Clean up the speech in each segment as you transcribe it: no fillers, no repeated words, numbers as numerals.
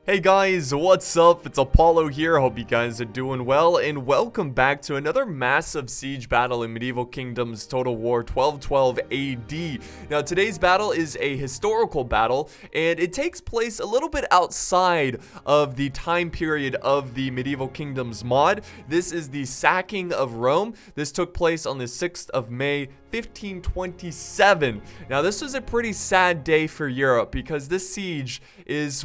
Hey guys, what's up? It's Apollo here. Hope you guys are doing well, and welcome back to another massive siege battle in Medieval Kingdoms Total War 1212 AD. Now, today's battle is a historical battle, and it takes place a little bit outside of the time period of the Medieval Kingdoms mod. This is the sacking of Rome. This took place on the 6th of May, 1527. Now, this was a pretty sad day for Europe because this siege is,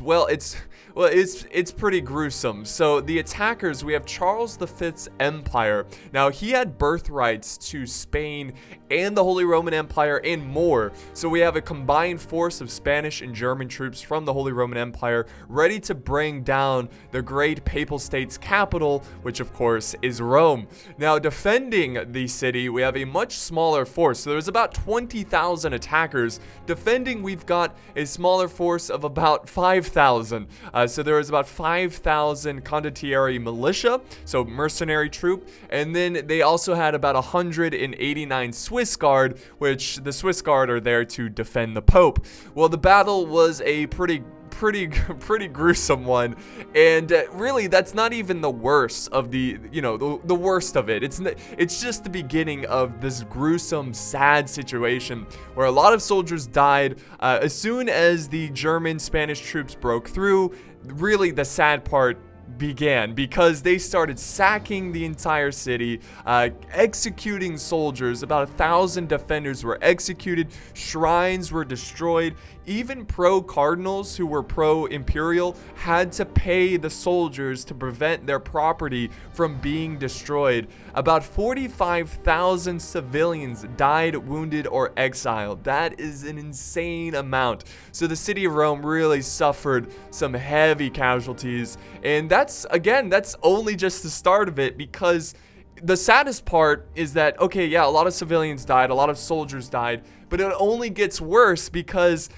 it's pretty gruesome. So the attackers, we have Charles V's empire. Now, he had birthrights to Spain and the Holy Roman Empire and more. So we have a combined force of Spanish and German troops from the Holy Roman Empire ready to bring down the great Papal State's capital, which of course is Rome. Now, defending the city, we have a much smaller force. So there's about 20,000 attackers. Defending, we've got a smaller force of about 5,000. So there was about 5,000 condottieri militia, so mercenary troop, and then they also had about 189 Swiss Guard, which the Swiss Guard are there to defend the Pope. Well, the battle was a pretty gruesome one, and really that's not even the worst of the worst of it. It's just the beginning of this gruesome, sad situation where a lot of soldiers died as soon as the German Spanish troops broke through. Really, the sad part began because they started sacking the entire city, executing soldiers. About 1,000 defenders were executed, shrines were destroyed. Even pro-cardinals who were pro-imperial had to pay the soldiers to prevent their property from being destroyed. About 45,000 civilians died, wounded, or exiled. That is an insane amount. So the city of Rome really suffered some heavy casualties, and that's only just the start of it, because the saddest part is that, okay, yeah, a lot of civilians died, a lot of soldiers died, but it only gets worse because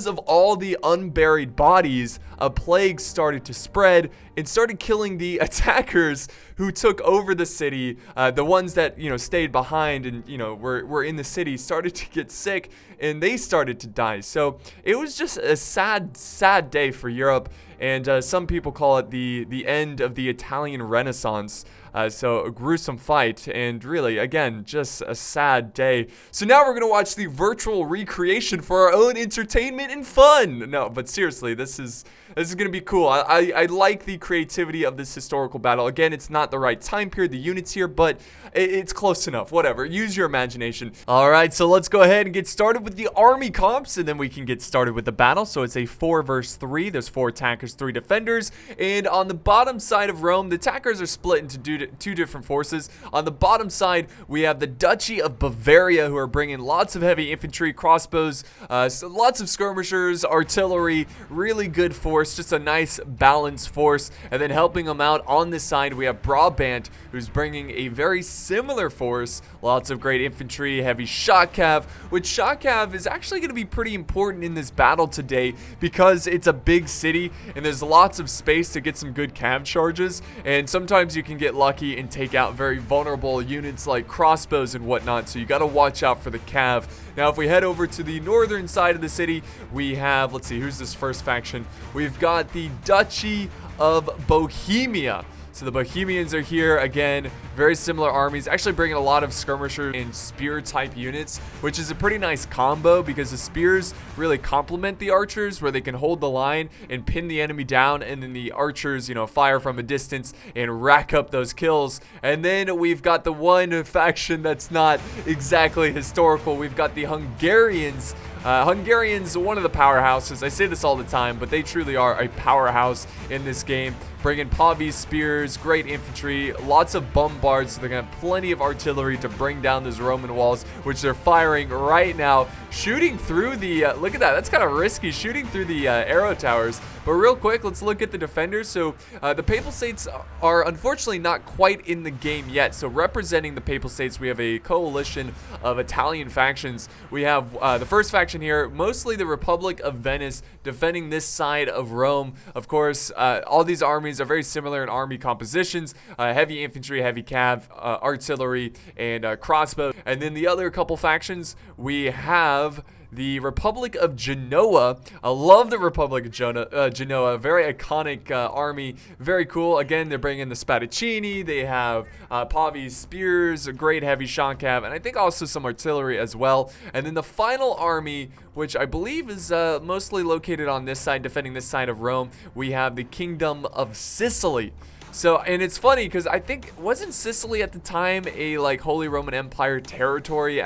of all the unburied bodies, a plague started to spread and started killing the attackers who took over the city. The ones that, stayed behind and, were in the city started to get sick and they started to die. So it was just a sad, sad day for Europe. And some people call it the end of the Italian Renaissance. So a gruesome fight, and really, again, just a sad day. So now we're going to watch the virtual recreation for our own entertainment and fun. No, but seriously, this is going to be cool. I like the creativity of this historical battle. Again, it's not the right time period, the units here, but it's close enough. Whatever, use your imagination. All right, so let's go ahead and get started with the army comps, and then we can get started with the battle. So it's a 4 versus 3. There's 4 attackers, 3 defenders, and on the bottom side of Rome, the attackers are split into two different forces. On the bottom side, we have the Duchy of Bavaria, who are bringing lots of heavy infantry, crossbows, so lots of skirmishers, artillery, really good force, just a nice balanced force. And then helping them out on this side, we have Brabant, who's bringing a very similar force, lots of great infantry, heavy shot cav, which shot cav is actually going to be pretty important in this battle today because it's a big city and there's lots of space to get some good cav charges, and sometimes you can get lucky and take out very vulnerable units like crossbows and whatnot, so you got to watch out for the cav. Now, if we head over to the northern side of the city, we have, let's see, who's this first faction? We've got the Duchy of Bohemia. So the Bohemians are here again, very similar armies, actually bringing a lot of skirmishers and spear type units, which is a pretty nice combo because the spears really complement the archers, where they can hold the line and pin the enemy down, and then the archers, fire from a distance and rack up those kills. And then we've got the one faction that's not exactly historical. We've got the Hungarians. Hungarians, one of the powerhouses. I say this all the time, but they truly are a powerhouse in this game. Bringing Pavi's spears, great infantry, lots of bombards, so they're going to have plenty of artillery to bring down those Roman walls, which they're firing right now, shooting through the, look at that, that's kind of risky, shooting through the arrow towers. But real quick, let's look at the defenders. So the Papal States are unfortunately not quite in the game yet. So representing the Papal States, we have a coalition of Italian factions. We have the first faction here, mostly the Republic of Venice, defending this side of Rome. Of course, all these armies are very similar in army compositions, heavy infantry, heavy cav, artillery, and crossbow. And then the other couple factions, we have the Republic of Genoa. I love the Republic of Genoa. Very iconic army. Very cool. Again, they're bringing the Spadaccini. They have Pavi's spears, a great heavy shot cav, and I think also some artillery as well. And then the final army, which I believe is mostly located on this side, defending this side of Rome, we have the Kingdom of Sicily. So, and it's funny because I think, wasn't Sicily at the time a like Holy Roman Empire territory?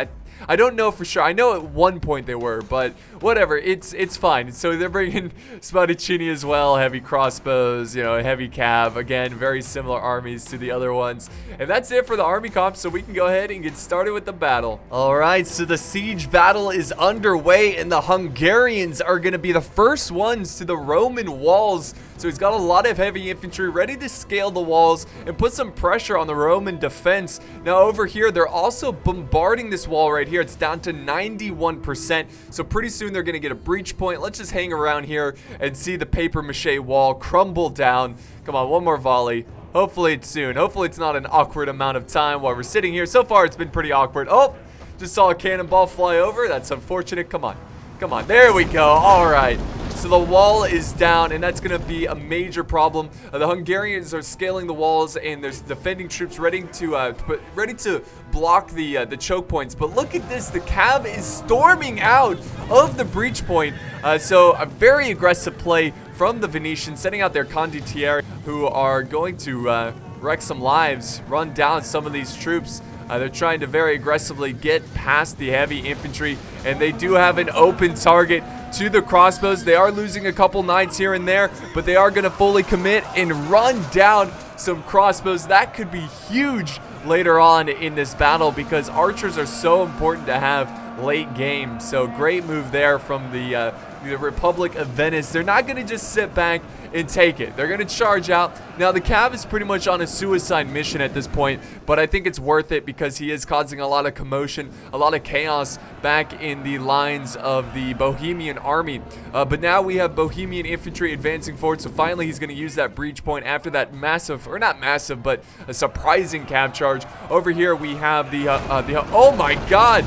I don't know for sure. I know at one point they were, but whatever. It's fine. So they're bringing Spadaccini as well, heavy crossbows, you know, heavy cav. Again, very similar armies to the other ones. And that's it for the army comp, so we can go ahead and get started with the battle. All right, so the siege battle is underway, and the Hungarians are going to be the first ones to the Roman walls. So he's got a lot of heavy infantry ready to scale the walls and put some pressure on the Roman defense. Now over here, they're also bombarding this wall right here. It's down to 91%. So pretty soon they're going to get a breach point. Let's just hang around here and see the paper mache wall crumble down. Come on, one more volley. Hopefully it's soon. Hopefully it's not an awkward amount of time while we're sitting here. So far it's been pretty awkward. Oh, just saw a cannonball fly over. That's unfortunate. Come on. Come on. There we go. All right. So the wall is down, and that's going to be a major problem. The Hungarians are scaling the walls, and there's defending troops ready to block the choke points. But look at this. The cav is storming out of the breach point. So a very aggressive play from the Venetians, sending out their condottieri, who are going to wreck some lives, run down some of these troops. They're trying to very aggressively get past the heavy infantry, and they do have an open target to the crossbows. They are losing a couple knights here and there, but they are going to fully commit and run down some crossbows. That could be huge later on in this battle because archers are so important to have late game. So great move there from the Republic of Venice. They're not going to just sit back and take it. They're going to charge out. Now the cav is pretty much on a suicide mission at this point, but I think it's worth it because he is causing a lot of commotion, a lot of chaos back in the lines of the Bohemian army. But now we have Bohemian infantry advancing forward, so finally he's going to use that breach point after that massive, or not massive, but a surprising cav charge. Over here we have the oh my god,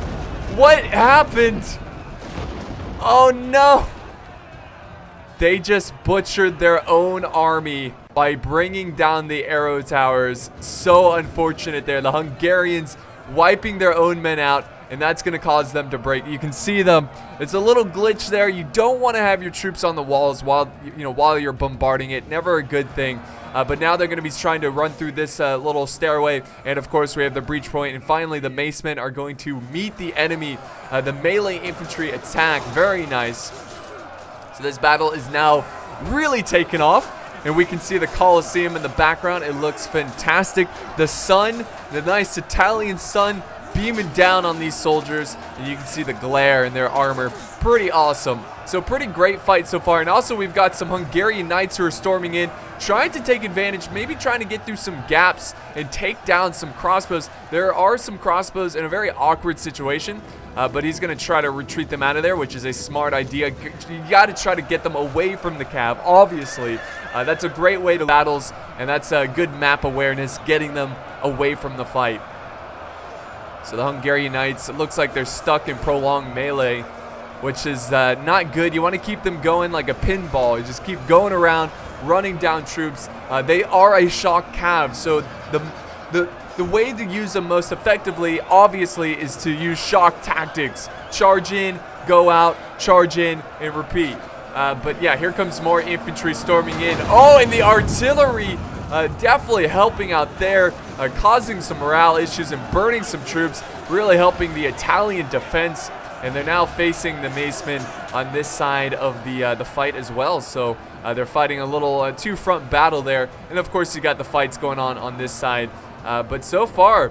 what happened? Oh no! They just butchered their own army by bringing down the arrow towers. So unfortunate there. The Hungarians wiping their own men out, and that's going to cause them to break. You can see them. It's a little glitch there. You don't want to have your troops on the walls while you're bombarding it. Never a good thing. But now they're going to be trying to run through this little stairway. And of course, we have the breach point. And finally, the macemen are going to meet the enemy. The melee infantry attack. Very nice. So this battle is now really taken off. And we can see the Colosseum in the background. It looks fantastic. The sun, the nice Italian sun, beaming down on these soldiers, and you can see the glare in their armor. Pretty awesome. So pretty great fight so far. And also we've got some Hungarian Knights who are storming in, trying to take advantage, maybe trying to get through some gaps and take down some crossbows. There are some crossbows in a very awkward situation, but he's going to try to retreat them out of there, which is a smart idea. You got to try to get them away from the cav, obviously. That's a great way to battles, and that's a good map awareness, getting them away from the fight. So the Hungarian Knights, it looks like they're stuck in prolonged melee, which is not good. You want to keep them going like a pinball. You just keep going around, running down troops. They are a shock cav, so the way to use them most effectively, obviously, is to use shock tactics. Charge in, go out, charge in, and repeat. But yeah, here comes more infantry storming in. Oh, and the artillery definitely helping out there, causing some morale issues and burning some troops, really helping the Italian defense. And they're now facing the macemen on this side of the fight as well. So they're fighting a little two-front battle there. And of course, you got the fights going on this side. But so far,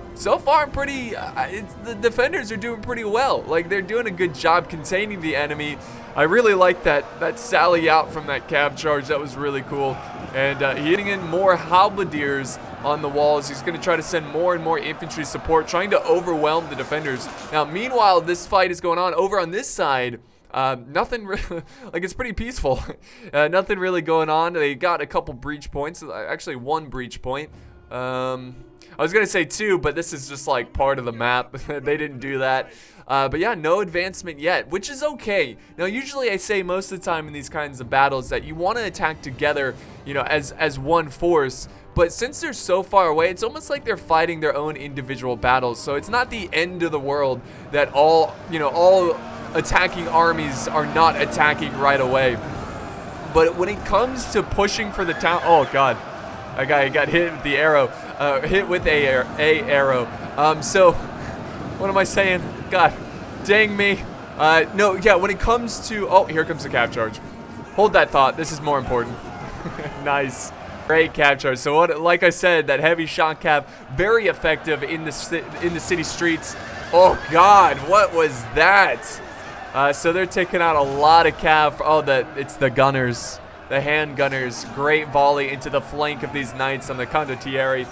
pretty. The defenders are doing pretty well. Like, they're doing a good job containing the enemy. I really like that sally out from that cav charge. That was really cool. And hitting in more halberdiers on the walls. He's going to try to send more and more infantry support, trying to overwhelm the defenders. Now, meanwhile, this fight is going on over on this side. Nothing really, like, it's pretty peaceful. Nothing really going on. They got a couple breach points, actually one breach point. I was gonna say 2, but this is just like part of the map. They didn't do that. But yeah, no advancement yet, which is okay. Now, usually I say most of the time in these kinds of battles that you want to attack together, you know, as one force. But since they're so far away, it's almost like they're fighting their own individual battles. So it's not the end of the world that all attacking armies are not attacking right away. But when it comes to pushing for the town, oh god, that guy got hit with the arrow, hit with a arrow. So what am I saying? God, dang me. No, yeah, when it comes to, oh, here comes the cav charge. Hold that thought. This is more important. Nice. Great cav charge. So what, like I said, that heavy shot cav, very effective in the city streets. Oh god, what was that? So they're taking out a lot of cav. Oh, it's the gunners, the hand gunners. Great volley into the flank of these knights on the condottieri.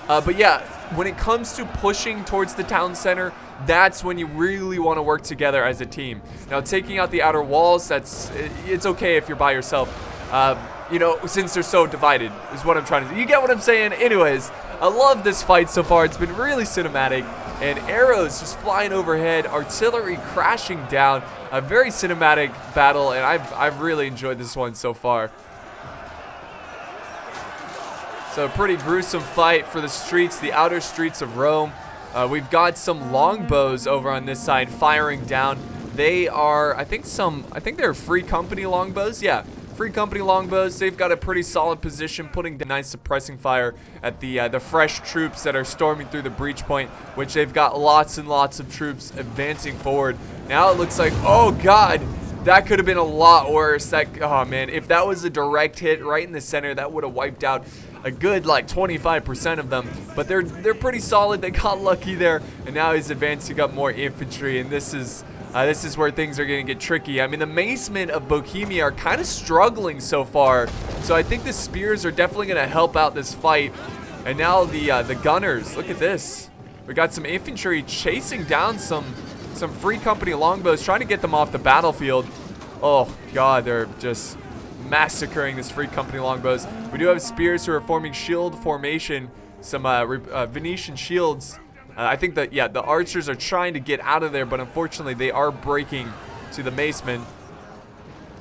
But yeah, when it comes to pushing towards the town center, that's when you really want to work together as a team. Now, taking out the outer walls, it's okay if you're by yourself. You know, since they're so divided, is what I'm trying to say. You get what I'm saying? Anyways, I love this fight so far. It's been really cinematic. And arrows just flying overhead, artillery crashing down. A very cinematic battle, and I've really enjoyed this one so far. So a pretty gruesome fight for the streets, the outer streets of Rome. We've got some longbows over on this side firing down. They are, I think they're Free Company longbows. Yeah, Free Company longbows. They've got a pretty solid position, putting the nice suppressing fire at the fresh troops that are storming through the breach point, which they've got lots and lots of troops advancing forward. Now it looks like, oh god, that could have been a lot worse. Oh man, if that was a direct hit right in the center, that would have wiped out a good like 25% of them. But they're pretty solid. They got lucky there, and now he's advancing up more infantry, and this is where things are going to get tricky. I mean, the macemen of Bohemia are kind of struggling so far, so I think the spears are definitely going to help out this fight. And now the gunners, look at this. We got some infantry chasing down some Free Company longbows, trying to get them off the battlefield. Oh god, they're just massacring this Free Company longbows. We do have spears who are forming shield formation, some Venetian shields. I think that, yeah, the archers are trying to get out of there, but unfortunately they are breaking to the macemen.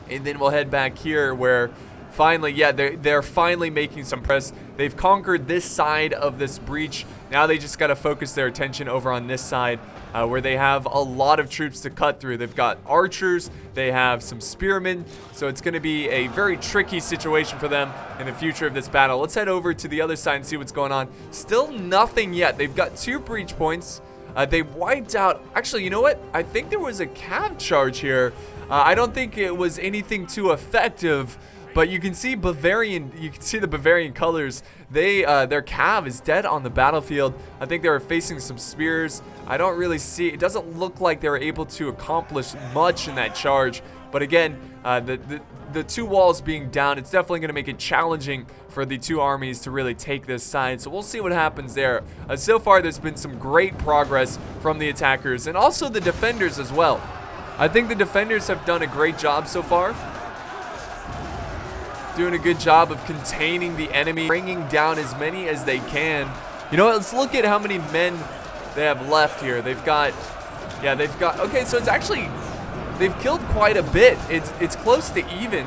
And then we'll head back here where finally, yeah, they're finally making some press. They've conquered this side of this breach. Now they just got to focus their attention over on this side, where they have a lot of troops to cut through. They've got archers, they have some spearmen, so it's going to be a very tricky situation for them in the future of this battle. Let's head over to the other side and see what's going on. Still nothing yet. They've got 2 breach points. They've wiped out, actually, you know what? I think there was a cav charge here. I don't think it was anything too effective, but you can see the Bavarian colors. Their cav is dead on the battlefield. I think they were facing some spears. I don't really see, it doesn't look like they were able to accomplish much in that charge. But again, the 2 walls being down, it's definitely going to make it challenging for the 2 armies to really take this side. So we'll see what happens there. So far, there's been some great progress from the attackers and also the defenders as well. I think the defenders have done a great job so far. Doing a good job of containing the enemy, bringing down as many as they can. You know what, let's look at how many men they have left here. They've got, okay, so it's actually, they've killed quite a bit. It's close to even,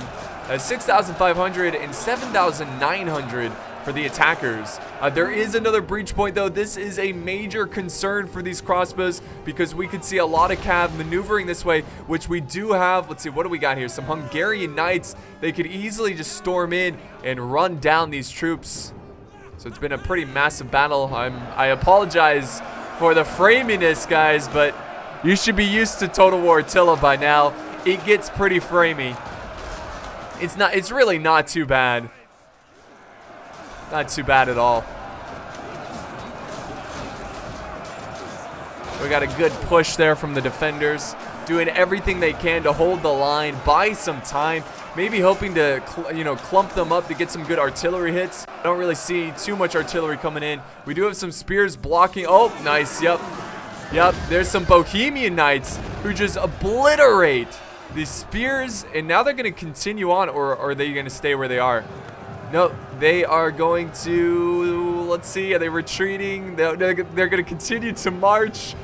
6,500 and 7,900 for the attackers. There is another breach point though. This is a major concern for these crossbows because we could see a lot of cav maneuvering this way, which we do have. Let's see, what do we got here? Some Hungarian Knights. They could easily just storm in and run down these troops. So it's been a pretty massive battle. I apologize for the framiness, guys, but you should be used to Total War Attila by now. It gets pretty framey. It's really not too bad. Not too bad at all. We got a good push there from the defenders, doing everything they can to hold the line, buy some time, maybe hoping to clump them up to get some good artillery hits. I don't really see too much artillery coming in. We do have some spears blocking. Oh, nice. Yep. There's some Bohemian Knights who just obliterate these spears, and now they're going to continue on, or are they going to stay where they are? No, they are going to, Let's see. Are they retreating? They're going to continue to march,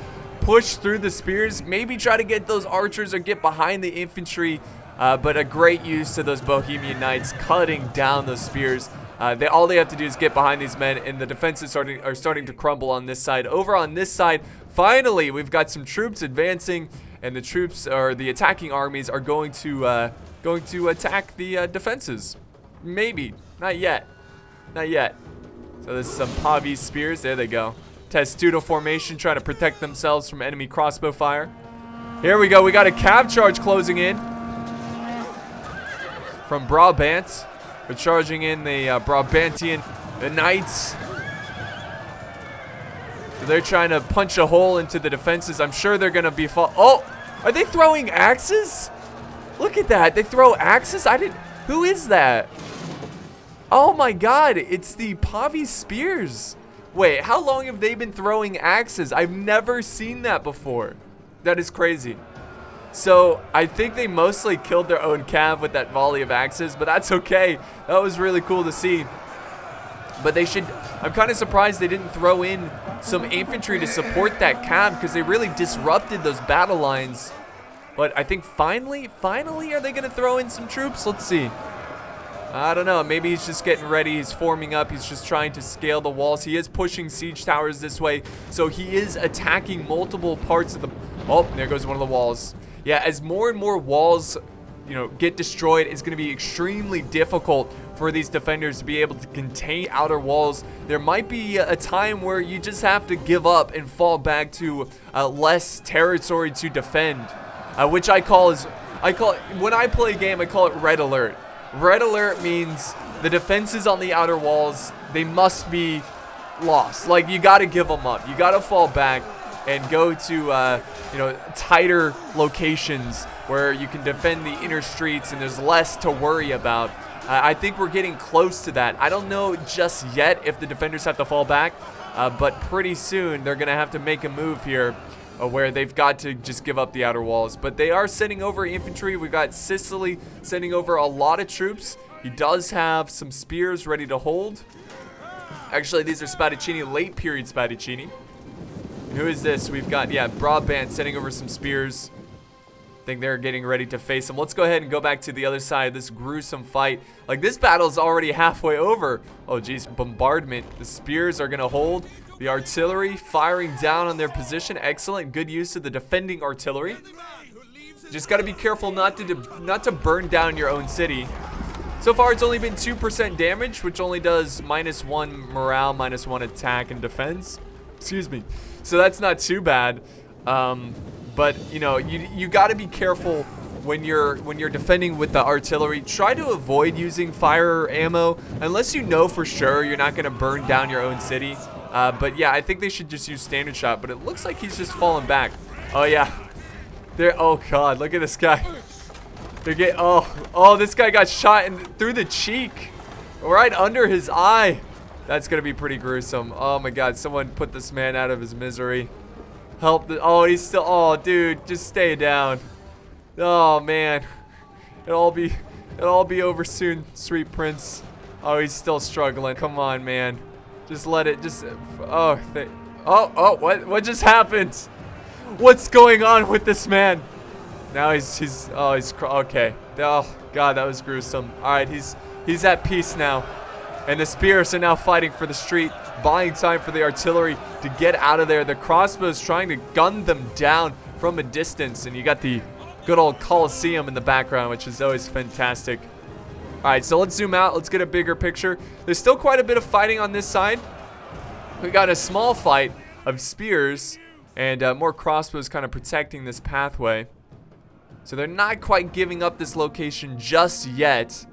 push through the spears, maybe try to get those archers or get behind the infantry. But a great use to those Bohemian Knights cutting down those spears. All they have to do is get behind these men, and the defenses are starting to crumble on this side. Over on this side, finally, we've got some troops advancing, and the troops, or the attacking armies, are going to attack the defenses. Maybe. Not yet. Not yet. So there's some Pavi spears. There they go. Testudo formation, trying to protect themselves from enemy crossbow fire. Here we go. We got a cav charge closing in from Brabant. We're charging in the Brabantian Knights. So they're trying to punch a hole into the defenses. I'm sure they're going to be Oh! Are they throwing axes? Look at that. They throw axes? Who is that? Oh my god. It's the Pavi spears. Wait, how long have they been throwing axes? I've never seen that before. That is crazy. So, I think they mostly killed their own cav with that volley of axes, but that's okay. That was really cool to see. But they should... I'm kind of surprised they didn't throw in some infantry to support that cav, because they really disrupted those battle lines. But I think finally, are they going to throw in some troops? Let's see. I don't know. Maybe he's just getting ready. He's forming up. He's just trying to scale the walls. He is pushing siege towers this way, so he is attacking multiple parts of the... Oh, there goes one of the walls. Yeah, as more and more walls, get destroyed, it's going to be extremely difficult for these defenders to be able to contain outer walls. There might be a time where you just have to give up and fall back to less territory to defend, which when I play a game, I call it red alert. Red alert means the defenses on the outer walls, they must be lost. Like, you got to give them up. You got to fall back and go to tighter locations where you can defend the inner streets and there's less to worry about. I think we're getting close to that. I don't know just yet if the defenders have to fall back, but pretty soon they're going to have to make a move here where they've got to just give up the outer walls. But they are sending over infantry. We've got Sicily sending over a lot of troops. He does have some spears ready to hold. Actually, these are Spadaccini, late period Spadaccini. Who is this? We've got, Brabant sending over some spears. I think they're getting ready to face them. Let's go ahead and go back to the other side of this gruesome fight. Like, this battle's already halfway over. Oh, geez, bombardment. The spears are going to hold. The artillery firing down on their position. Excellent. Good use of the defending artillery. Just got to be careful not to burn down your own city. So far, it's only been 2% damage, which only does -1 morale, -1 attack and defense. Excuse me. So that's not too bad. But you got to be careful when you're defending with the artillery. Try to avoid using fire ammo unless you know for sure you're not going to burn down your own city. But yeah, I think they should just use standard shot. But it looks like he's just falling back. Oh yeah. Oh god, look at this guy. This guy got shot through the cheek, right under his eye. That's gonna be pretty gruesome. Oh my god, someone put this man out of his misery. Help he's still, oh dude, just stay down. Oh man. It'll all be over soon, sweet prince. Oh, he's still struggling. Come on, man. Just let it, what just happened? What's going on with this man? Now he's okay. Oh god, that was gruesome. All right, he's at peace now. And the spears are now fighting for the street, buying time for the artillery to get out of there. The crossbows trying to gun them down from a distance. And you got the good old Colosseum in the background, which is always fantastic. All right, so let's zoom out. Let's get a bigger picture. There's still quite a bit of fighting on this side. We got a small fight of spears and more crossbows kind of protecting this pathway. So they're not quite giving up this location just yet.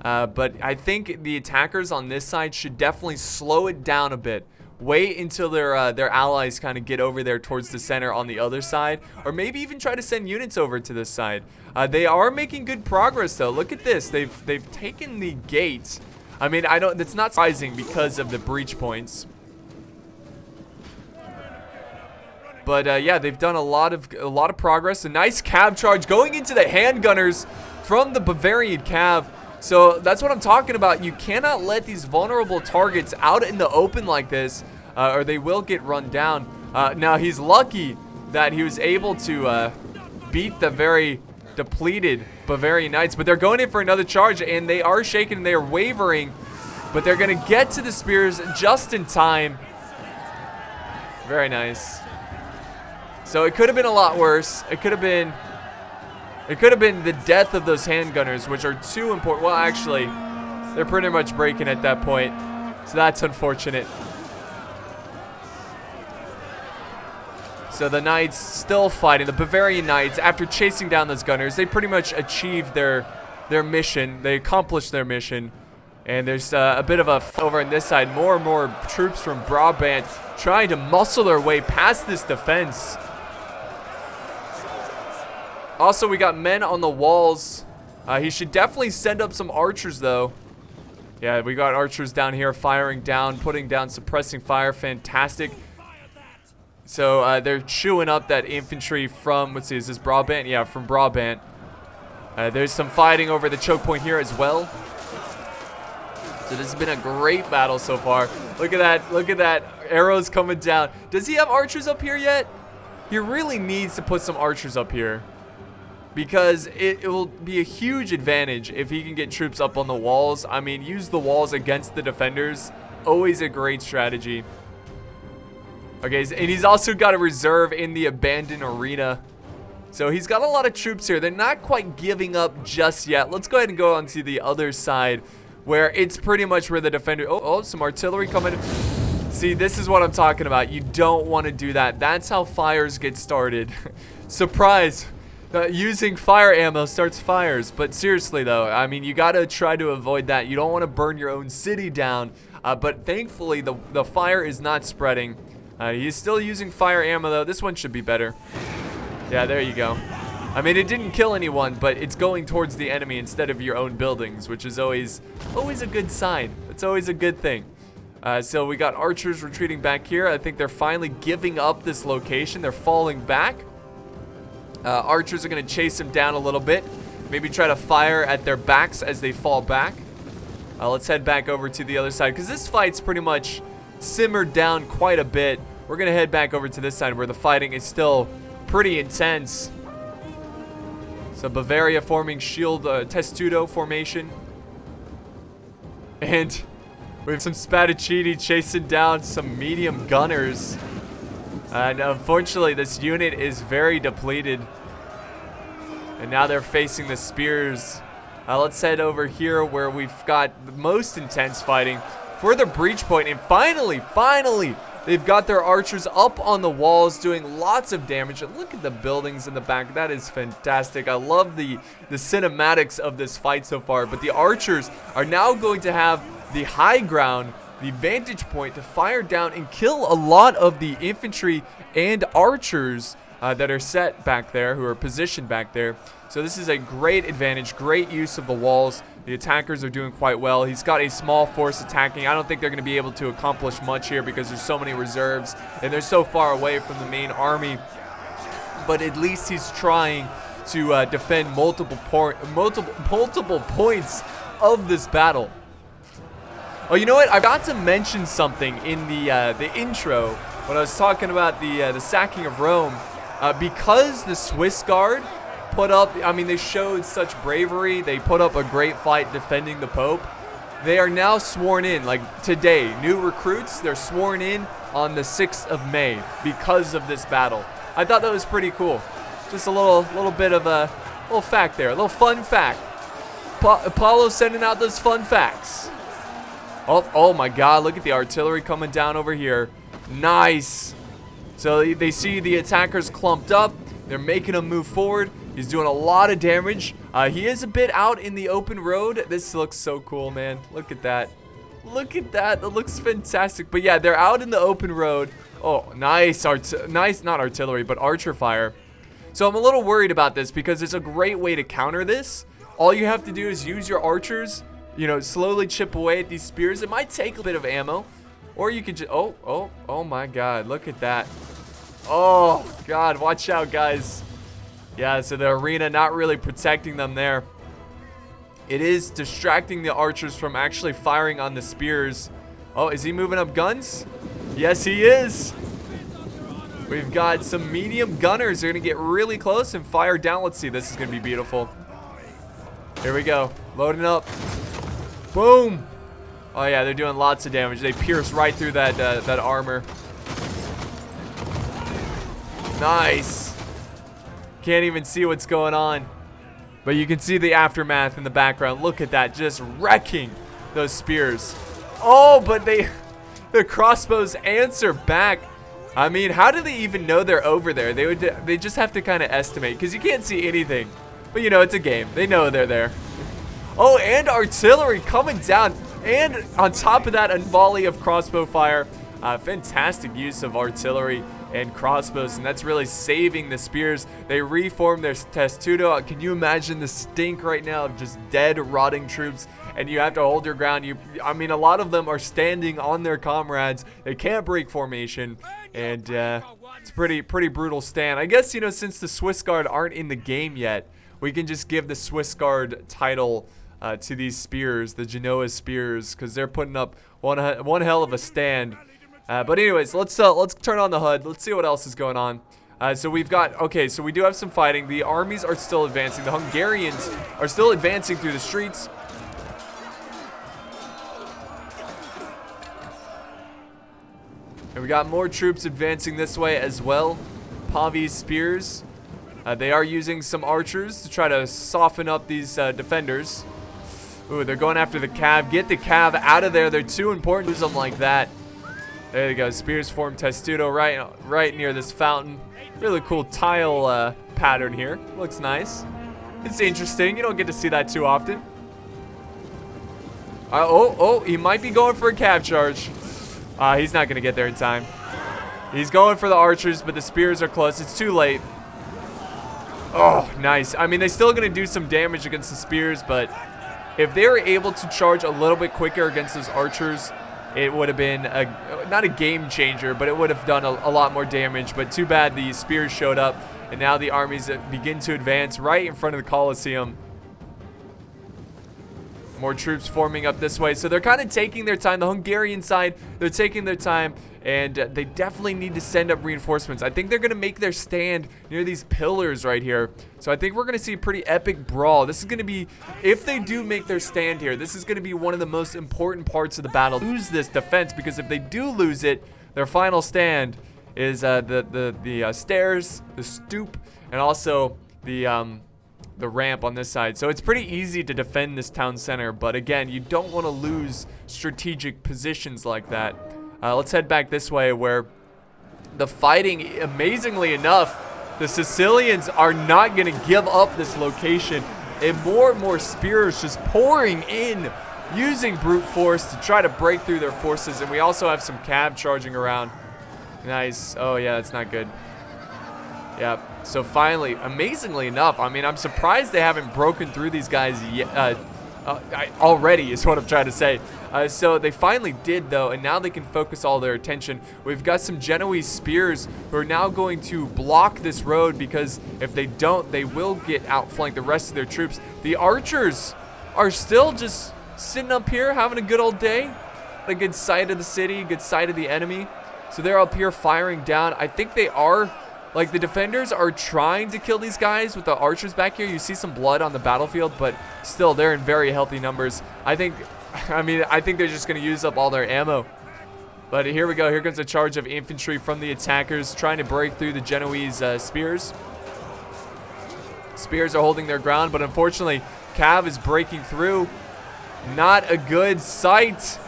But I think the attackers on this side should definitely slow it down a bit. Wait until their allies kind of get over there towards the center on the other side, or maybe even try to send units over to this side. They are making good progress though. Look at this. They've taken the gate. I mean, that's not surprising because of the breach points. But yeah, they've done a lot of progress. A nice cav charge going into the handgunners from the Bavarian cav. So that's what I'm talking about. You cannot let these vulnerable targets out in the open like this, or they will get run down. Now, he's lucky that he was able to beat the very depleted Bavarian Knights, but they're going in for another charge, and they are shaken, and they are wavering, but they're going to get to the spears just in time. Very nice. So it could have been a lot worse. It could have been the death of those handgunners, which are too important. Well, actually, they're pretty much breaking at that point, so that's unfortunate. So the Knights still fighting. The Bavarian Knights, after chasing down those gunners, they pretty much achieved their mission. They accomplished their mission. And there's a bit of a over on this side. More and more troops from Brabant trying to muscle their way past this defense. Also, we got men on the walls. He should definitely send up some archers, though. Yeah, we got archers down here firing down, putting down suppressing fire. Fantastic. So they're chewing up that infantry from, let's see, is this Brabant? Yeah, from Brabant. There's some fighting over the choke point here as well. So this has been a great battle so far. Look at that. Look at that. Arrows coming down. Does he have archers up here yet? He really needs to put some archers up here, because it will be a huge advantage if he can get troops up on the walls. I mean, use the walls against the defenders. Always a great strategy. Okay, and he's also got a reserve in the abandoned arena. So he's got a lot of troops here. They're not quite giving up just yet. Let's go ahead and go on to the other side, where it's pretty much where the defender... Oh, some artillery coming. See, this is what I'm talking about. You don't want to do that. That's how fires get started. Surprise. Using fire ammo starts fires. But seriously, though, I mean, you got to try to avoid that. You don't want to burn your own city down. But thankfully, the fire is not spreading. He's still using fire ammo, though. This one should be better. Yeah, there you go. I mean, it didn't kill anyone, but it's going towards the enemy instead of your own buildings, which is always a good sign. It's always a good thing. So we got archers retreating back here. I think they're finally giving up this location. They're falling back. Archers are going to chase them down a little bit. Maybe try to fire at their backs as they fall back. Let's head back over to the other side, because this fight's pretty much simmered down quite a bit. We're going to head back over to this side where the fighting is still pretty intense. So Bavaria forming shield testudo formation. And we have some Spadaccini chasing down some medium gunners. And unfortunately, this unit is very depleted. And now they're facing the spears. Let's head over here where we've got the most intense fighting for the breach point. And finally, they've got their archers up on the walls doing lots of damage. And look at the buildings in the back. That is fantastic. I love the cinematics of this fight so far. But the archers are now going to have the high ground, the vantage point to fire down and kill a lot of the infantry and archers that are set back there, who are positioned back there. So this is a great advantage, great use of the walls. The attackers are doing quite well. He's got a small force attacking. I don't think they're going to be able to accomplish much here because there's so many reserves and they're so far away from the main army. But at least he's trying to defend multiple points of this battle. Oh, you know what? I forgot to mention something in the intro when I was talking about the sacking of Rome. Because the Swiss Guard put up, I mean, they showed such bravery. They put up a great fight defending the Pope. They are now sworn in, like today. New recruits, they're sworn in on the 6th of May because of this battle. I thought that was pretty cool. Just a little bit of a little fact there, a little fun fact. Apollo sending out those fun facts. Oh my God, look at the artillery coming down over here. Nice. So they see the attackers clumped up. They're making them move forward. He's doing a lot of damage. He is a bit out in the open road. This looks so cool, man. Look at that. Look at that. That looks fantastic. But yeah, they're out in the open road. Oh, nice. Nice, not artillery, but archer fire. So I'm a little worried about this because it's a great way to counter this. All you have to do is use your archers, you know, slowly chip away at these spears. It might take a bit of ammo. Or you could just, oh my God, look at that. Oh God, watch out, guys. Yeah, so the arena not really protecting them there. It is distracting the archers from actually firing on the spears. Oh, is he moving up guns? Yes, he is. We've got some medium gunners. They're going to get really close and fire down. Let's see. This is going to be beautiful. Here we go. Loading up. Boom. Oh, yeah. They're doing lots of damage. They pierce right through that armor. Nice. Can't even see what's going on. But you can see the aftermath in the background. Look at that. Just wrecking those spears. Oh, but the crossbows answer back. I mean, how do they even know they're over there? They just have to kind of estimate because you can't see anything. But you know, it's a game. They know they're there. Oh, and artillery coming down. And on top of that, a volley of crossbow fire. Fantastic use of artillery and crossbows, and that's really saving the spears. They reform their testudo. Can you imagine the stink right now of just dead, rotting troops? And you have to hold your ground. I mean, a lot of them are standing on their comrades. They can't break formation, and it's pretty brutal stand. I guess, you know, since the Swiss Guard aren't in the game yet, we can just give the Swiss Guard title to these spears, the Genoa spears, because they're putting up one hell of a stand. But anyways, let's turn on the HUD. Let's see what else is going on. So we've got, okay, so we do have some fighting. The armies are still advancing. The Hungarians are still advancing through the streets. And we got more troops advancing this way as well. Pavi's spears. They are using some archers to try to soften up these defenders. Ooh, they're going after the cav. Get the cav out of there. They're too important to lose them like that. There you go. Spears form testudo right near this fountain. Really cool tile pattern here. Looks nice. It's interesting. You don't get to see that too often. Oh, he might be going for a cav charge. He's not going to get there in time. He's going for the archers, but the spears are close. It's too late. Oh, nice. I mean, they're still going to do some damage against the spears, but if they were able to charge a little bit quicker against those archers, it would have been not a game changer, but it would have done a lot more damage. But too bad the spears showed up, and now the armies begin to advance right in front of the Colosseum. More troops forming up this way, so they're kind of taking their time. The Hungarian side, they're taking their time, and they definitely need to send up reinforcements. I think they're going to make their stand near these pillars right here. So I think we're going to see a pretty epic brawl. This is going to be, if they do make their stand here, this is going to be one of the most important parts of the battle. Lose this defense, because if they do lose it, their final stand is the stairs, the stoop, and also the ramp on this side. So it's pretty easy to defend this town center, but again, you don't want to lose strategic positions like that. Let's head back this way, where the fighting, amazingly enough, the Sicilians are not going to give up this location, and more spears just pouring in, using brute force to try to break through their forces. And we also have some cav charging around. Nice. Oh yeah, that's not good. Yeah, so finally, amazingly enough, I mean, I'm surprised they haven't broken through these guys yet, already, is what I'm trying to say. So they finally did, though, and now they can focus all their attention. We've got some Genoese spears who are now going to block this road, because if they don't, they will get outflanked, the rest of their troops. The archers are still just sitting up here having a good old day. A good sight of the city, good sight of the enemy. So they're up here firing down. I think they are... Like, the defenders are trying to kill these guys with the archers back here. You see some blood on the battlefield, but still, they're in very healthy numbers. I think they're just going to use up all their ammo. But here we go. Here comes a charge of infantry from the attackers, trying to break through the Genoese spears. Spears are holding their ground, but unfortunately, cav is breaking through. Not a good sight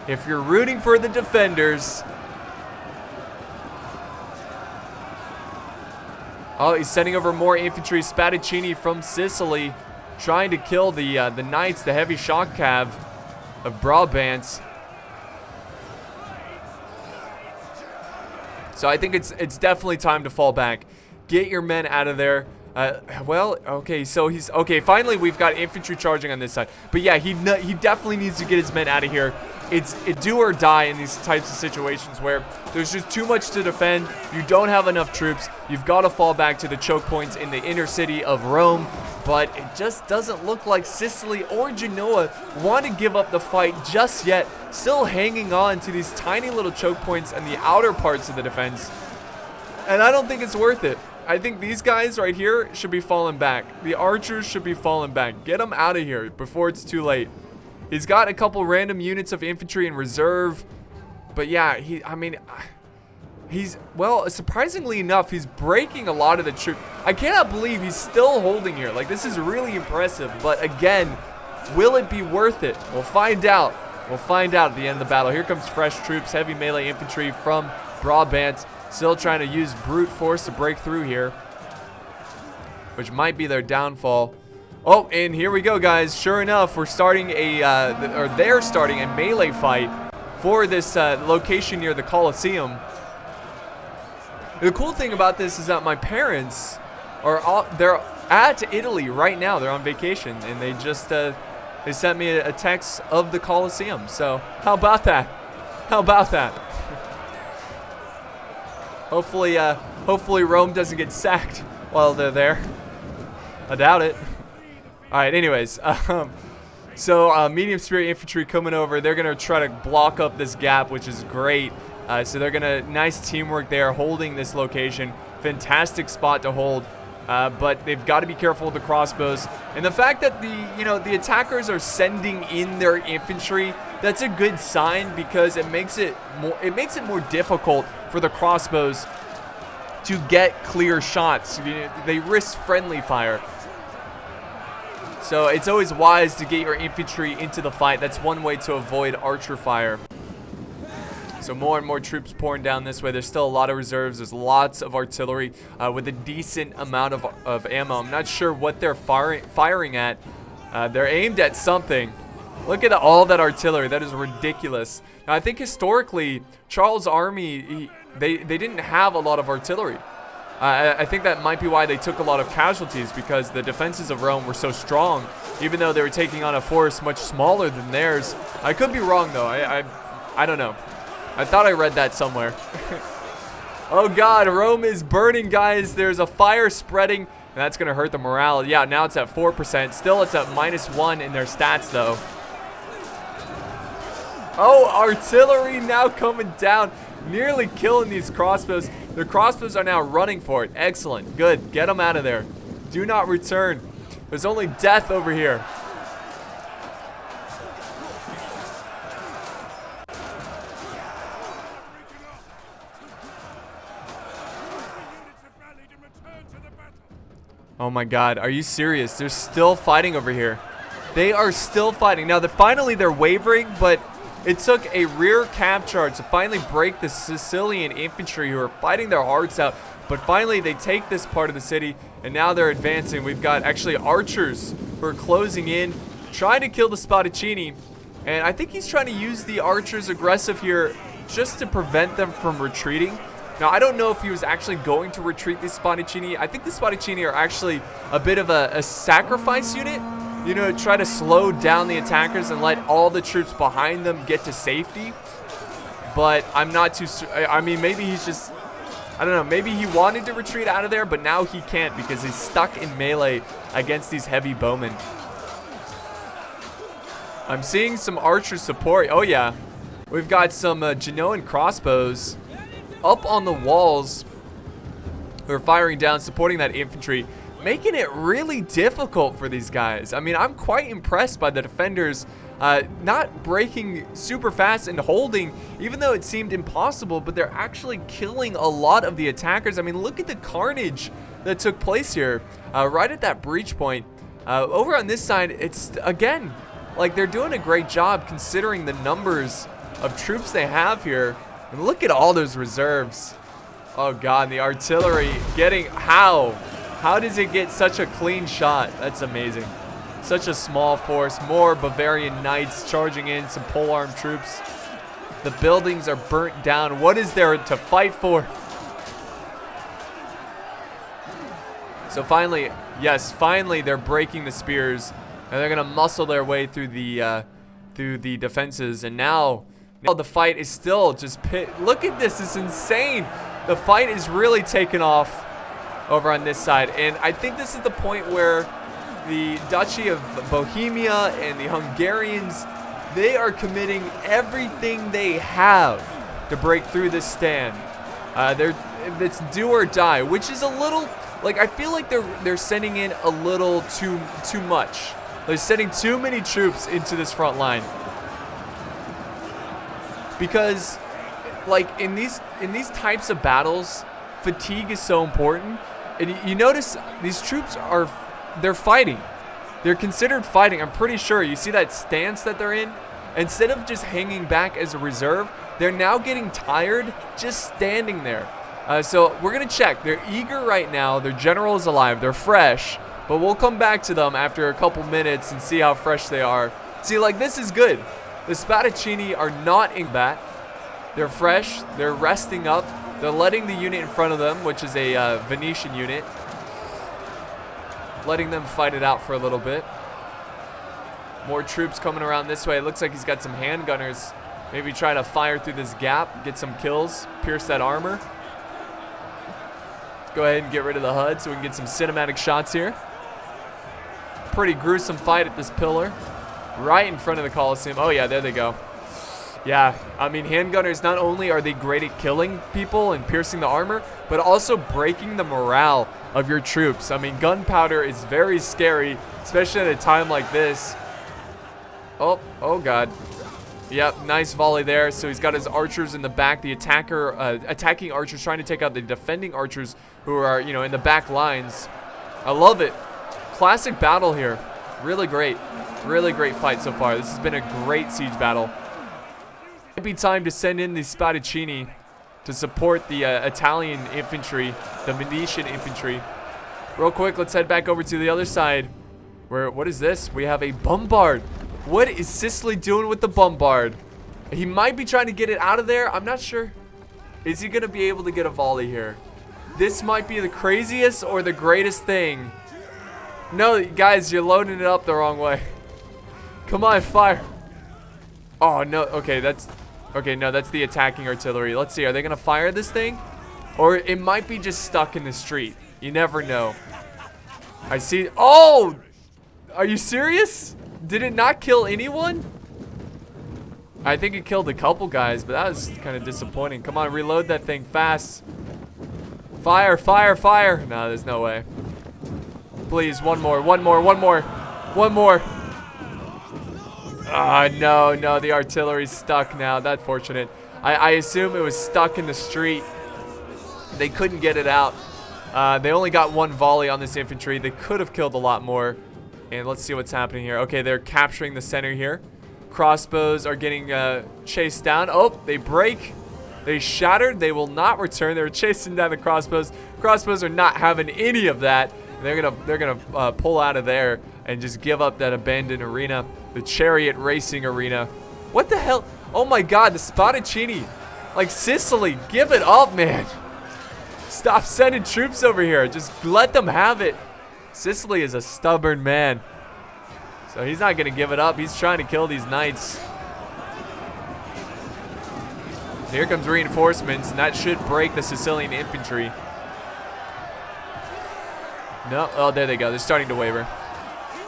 if you're rooting for the defenders. Oh, he's sending over more infantry. Spadaccini from Sicily, trying to kill the Knights, the heavy shock cav of Brabant. So I think it's definitely time to fall back. Get your men out of there. Well, okay, so he's okay. Finally, we've got infantry charging on this side. But yeah, he definitely needs to get his men out of here. it's do or die in these types of situations where there's just too much to defend. You don't have enough troops. You've got to fall back to the choke points in the inner city of Rome. But it just doesn't look like Sicily or Genoa want to give up the fight just yet. Still hanging on to these tiny little choke points and the outer parts of the defense. And I don't think it's worth it. I think these guys right here should be falling back. The archers should be falling back. Get them out of here before it's too late. He's got a couple random units of infantry in reserve. But yeah, well, surprisingly enough, he's breaking a lot of the troops. I cannot believe he's still holding here. Like, this is really impressive. But again, will it be worth it? We'll find out. We'll find out at the end of the battle. Here comes fresh troops, heavy melee infantry from Brabant. Still trying to use brute force to break through here, which might be their downfall. Oh, and here we go, guys. Sure enough, we're starting they're starting a melee fight for this location near the Colosseum. The cool thing about this is that my parents they're at Italy right now. They're on vacation, and they just they sent me a text of the Colosseum. So how about that? How about that? Hopefully Rome doesn't get sacked while they're there. I doubt it. All right. Anyways, so medium spear infantry coming over. They're gonna try to block up this gap, which is great. So they're gonna nice teamwork there, holding this location. Fantastic spot to hold. But they've got to be careful with the crossbows, and the fact that the attackers are sending in their infantry, that's a good sign, because it makes it more difficult for the crossbows to get clear shots. They risk friendly fire, so it's always wise to get your infantry into the fight. That's one way to avoid archer fire. So more and more troops pouring down this way. There's still a lot of reserves. There's lots of artillery with a decent amount of ammo. I'm not sure what they're firing at. They're aimed at something. Look at all that artillery. That is ridiculous. Now, I think historically, Charles' army, they didn't have a lot of artillery. I think that might be why they took a lot of casualties, because the defenses of Rome were so strong, even though they were taking on a force much smaller than theirs. I could be wrong, though. I don't know. I thought I read that somewhere. Oh God, Rome is burning, guys. There's a fire spreading, and that's gonna hurt the morale. Yeah, now it's at 4%. Still, it's at -1 in their stats, though. Oh, artillery now coming down, nearly killing these crossbows. The crossbows are now running for it. Excellent, good. Get them out of there. Do not return. There's only death over here. Oh my God, are you serious? They're still fighting over here. They are still fighting. Now, finally they're wavering, but it took a rear cav charge to finally break the Sicilian infantry, who are fighting their hearts out. But finally they take this part of the city, and now they're advancing. We've got actually archers who are closing in, trying to kill the Spadaccini. And I think he's trying to use the archers aggressive here just to prevent them from retreating. Now, I don't know if he was actually going to retreat the Spadaccini. I think the Spadaccini are actually a bit of a sacrifice unit. You know, try to slow down the attackers and let all the troops behind them get to safety. But I'm not too I mean, maybe he's just, I don't know, maybe he wanted to retreat out of there, but now he can't because he's stuck in melee against these heavy bowmen. I'm seeing some archer support. Oh yeah, we've got some Genoan crossbows up on the walls who are firing down, supporting that infantry, making it really difficult for these guys. I mean, I'm quite impressed by the defenders not breaking super fast and holding, even though it seemed impossible, but they're actually killing a lot of the attackers. I mean, look at the carnage that took place here right at that breach point. Over on this side, it's, again, like, they're doing a great job considering the numbers of troops they have here. And look at all those reserves. Oh God, the artillery getting, how does it get such a clean shot? That's amazing. Such a small force. More Bavarian Knights charging in, some polearm troops. The buildings are burnt down. What is there to fight for? So finally, yes, finally they're breaking the spears, and they're gonna muscle their way through the defenses. And now Now the fight is still just look at this. It's insane. The fight is really taking off over on this side. And I think this is the point where the Duchy of Bohemia and the Hungarians, they are committing everything they have to break through this stand. It's do or die, which is a little, like, I feel like they're sending in a little too much. They're sending too many troops into this front line. Because, like, in these types of battles, fatigue is so important. And you notice these troops they're fighting. They're considered fighting, I'm pretty sure. You see that stance that they're in? Instead of just hanging back as a reserve, they're now getting tired just standing there. So we're going to check. They're eager right now. Their general is alive. They're fresh. But we'll come back to them after a couple minutes and see how fresh they are. See, like, this is good. The Spadaccini are not in bat. They're fresh. They're resting up. They're letting the unit in front of them, which is a Venetian unit. Letting them fight it out for a little bit. More troops coming around this way. It looks like he's got some handgunners. Maybe try to fire through this gap, get some kills, pierce that armor. Let's go ahead and get rid of the HUD so we can get some cinematic shots here. Pretty gruesome fight at this pillar. Right in front of the Colosseum. Oh yeah, there they go. Yeah, I mean, handgunners, not only are they great at killing people and piercing the armor, but also breaking the morale of your troops. I mean, gunpowder is very scary, especially at a time like this. Oh God. Yep, nice volley there. So he's got his archers in the back. The attacking archers trying to take out the defending archers who are, you know, in the back lines. I love it. Classic battle here. Really great. Really great fight so far. This has been a great siege battle. Might be time to send in the Spadaccini to support the Italian infantry, the Venetian infantry. Real quick, let's head back over to the other side. What is this? We have a bombard. What is Sicily doing with the bombard? He might be trying to get it out of there. I'm not sure. Is he going to be able to get a volley here? This might be the craziest or the greatest thing. No, guys, you're loading it up the wrong way. Come on, fire. Oh, no. Okay, no, that's the attacking artillery. Let's see. Are they going to fire this thing? Or it might be just stuck in the street. You never know. I see. Oh! Are you serious? Did it not kill anyone? I think it killed a couple guys, but that was kind of disappointing. Come on, reload that thing fast. Fire, fire, fire. No, there's no way. Please, one more. Ah, no, the artillery's stuck now. That's fortunate. I assume it was stuck in the street. They couldn't get it out. They only got one volley on this infantry. They could have killed a lot more. And let's see what's happening here. Okay, they're capturing the center here. Crossbows are getting chased down. Oh, they break. They shattered. They will not return. They're chasing down the crossbows. Crossbows are not having any of that. They're gonna pull out of there and just give up that abandoned arena, the chariot racing arena. What the hell? Oh my God, the Spadaccini. Like, Sicily, give it up, man. Stop sending troops over here. Just let them have it. Sicily is a stubborn man. So he's not going to give it up. He's trying to kill these knights. Here comes reinforcements, and that should break the Sicilian infantry. No, oh, there they go. They're starting to waver.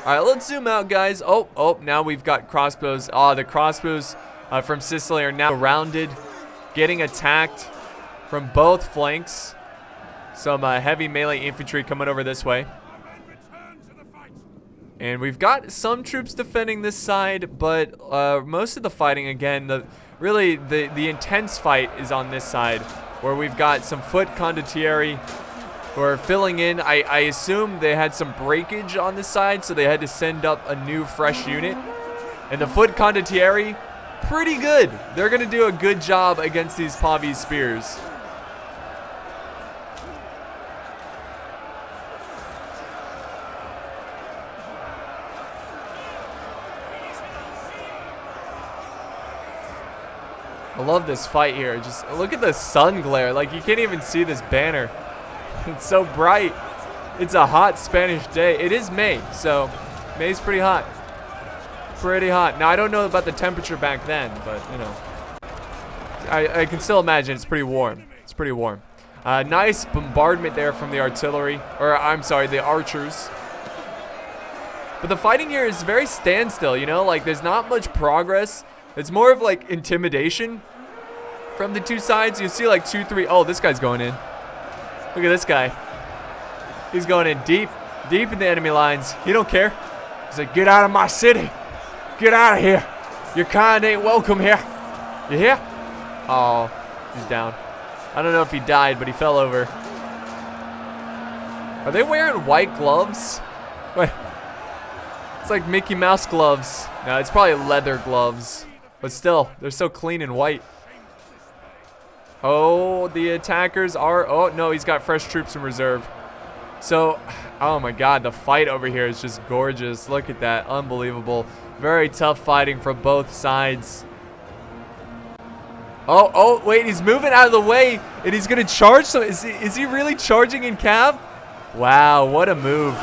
All right, let's zoom out, guys. Oh, now we've got crossbows. Oh, the crossbows from Sicily are now surrounded, getting attacked from both flanks. Some heavy melee infantry coming over this way. And we've got some troops defending this side, but most of the fighting, again, the intense fight is on this side, where we've got some foot condottieri who are filling in. I assume they had some breakage on this side, so they had to send up a new, fresh unit. And the foot condottieri, pretty good. They're going to do a good job against these Pavese spears. I love this fight here. Just look at the sun glare. Like, you can't even see this banner. It's so bright. It's a hot Spanish day. It is May, so May's pretty hot. Pretty hot. Now, I don't know about the temperature back then, but, you know. I can still imagine it's pretty warm. It's pretty warm. Nice bombardment there from the artillery. Or, I'm sorry, the archers. But the fighting here is very standstill, you know? Like, there's not much progress. It's more of, like, intimidation from the two sides. You see, like, 2, 3. Oh, this guy's going in. Look at this guy. He's going in deep in the enemy lines. He don't care. He's like, get out of my city. Get out of here. Your kind ain't welcome here. You hear? Oh, he's down. I don't know if he died, but he fell over. Are they wearing white gloves? Wait. It's like Mickey Mouse gloves. No, it's probably leather gloves. But still, they're so clean and white. Oh, the attackers are... Oh, no, he's got fresh troops in reserve. So, oh my god, the fight over here is just gorgeous. Look at that. Unbelievable. Very tough fighting from both sides. Oh, wait, he's moving out of the way, and he's going to charge. So is he really charging in cav? Wow, what a move.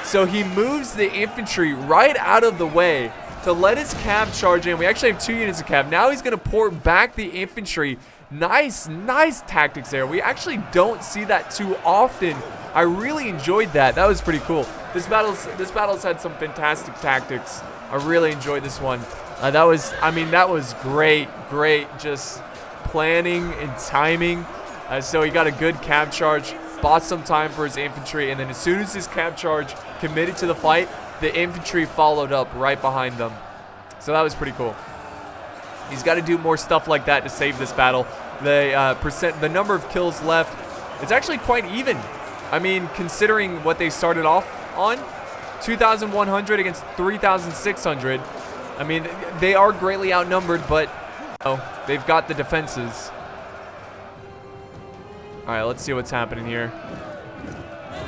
So he moves the infantry right out of the way to let his cav charge in. We actually have 2 units of cav. Now he's going to port back the infantry. Nice tactics there. We actually don't see that too often. I really enjoyed that. That was pretty cool. This battle's had some fantastic tactics. I really enjoyed this one. That was great, just planning and timing. So he got a good cav charge, bought some time for his infantry, and then as soon as his cav charge committed to the fight, the infantry followed up right behind them. So that was pretty cool. He's got to do more stuff like that to save this battle. The number of kills left, it's actually quite even. I mean, considering what they started off on, 2,100 against 3,600. I mean, they are greatly outnumbered, but they've got the defenses. All right, let's see what's happening here.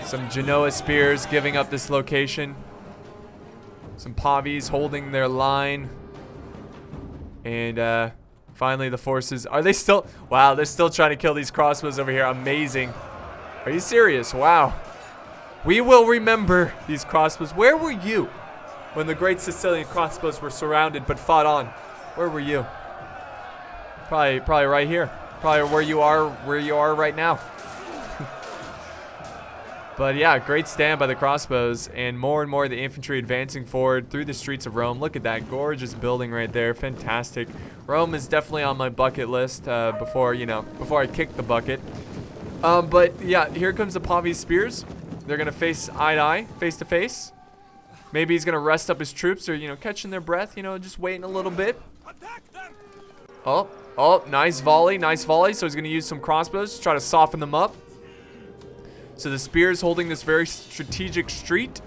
Some Genoa spears giving up this location. Some Pavis holding their line. And finally the forces, are they still, wow, they're still trying to kill these crossbows over here. Amazing. Are you serious? Wow. We will remember these crossbows. Where were you when the great Sicilian crossbows were surrounded but fought on? Where were you? Probably right here. Probably where you are right now. But yeah, great stand by the crossbows, and more of the infantry advancing forward through the streets of Rome. Look at that gorgeous building right there. Fantastic. Rome is definitely on my bucket list before I kick the bucket. But yeah, here comes the Pavi spears. They're gonna face eye to eye, face to face. Maybe he's gonna rest up his troops, or catching their breath, just waiting a little bit. Oh, nice volley. So he's gonna use some crossbows to try to soften them up. So the spears holding this very strategic street,